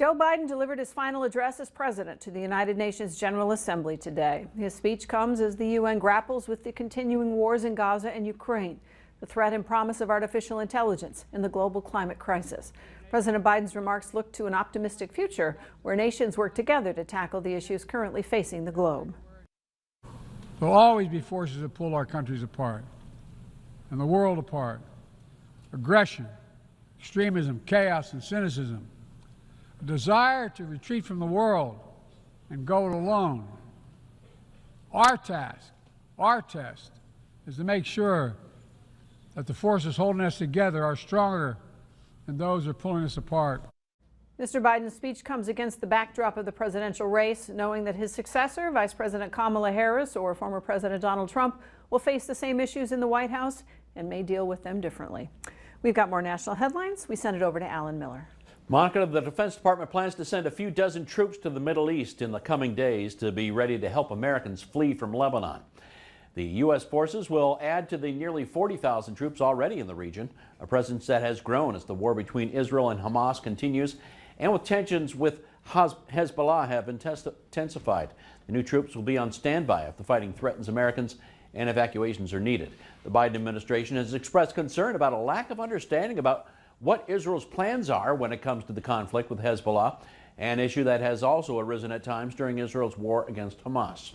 Joe Biden delivered his final address as president to the United Nations General Assembly today. His speech comes as the UN grapples with the continuing wars in Gaza and Ukraine, the threat and promise of artificial intelligence, and the global climate crisis. President Biden's remarks look to an optimistic future where nations work together to tackle the issues currently facing the globe. There will always be forces that pull our countries apart and the world apart. Aggression, extremism, chaos, and cynicism. A desire to retreat from the world and go it alone. Our task, our test, is to make sure that the forces holding us together are stronger than those who are pulling us apart. Mr. Biden's speech comes against the backdrop of the presidential race, knowing that his successor, Vice President Kamala Harris or former President Donald Trump, will face the same issues in the White House and may deal with them differently. We've got more national headlines. We send it over to Alan Miller. Monica, the Defense Department plans to send a few dozen troops to the Middle East in the coming days to be ready to help Americans flee from Lebanon. The U.S. forces will add to the nearly 40,000 troops already in the region, a presence that has grown as the war between Israel and Hamas continues and with tensions with Hezbollah have intensified. The new troops will be on standby if the fighting threatens Americans and evacuations are needed. The Biden administration has expressed concern about a lack of understanding about what Israel's plans are when it comes to the conflict with Hezbollah, an issue that has also arisen at times during Israel's war against Hamas.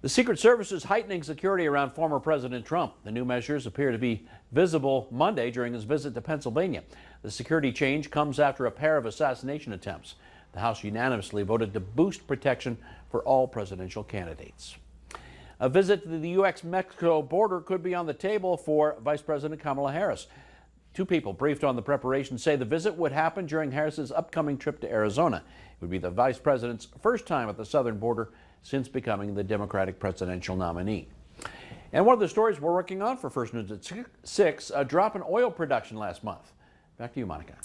The Secret Service is heightening security around former President Trump. The new measures appear to be visible Monday during his visit to Pennsylvania. The security change comes after a pair of assassination attempts. The House unanimously voted to boost protection for all presidential candidates. A visit to the U.S.-Mexico border could be on the table for Vice President Kamala Harris. Two people briefed on the preparation say the visit would happen during Harris's upcoming trip to Arizona. It would be the vice president's first time at the southern border since becoming the Democratic presidential nominee. And one of the stories we're working on for First News at 6, a drop in oil production last month. Back to you, Monica.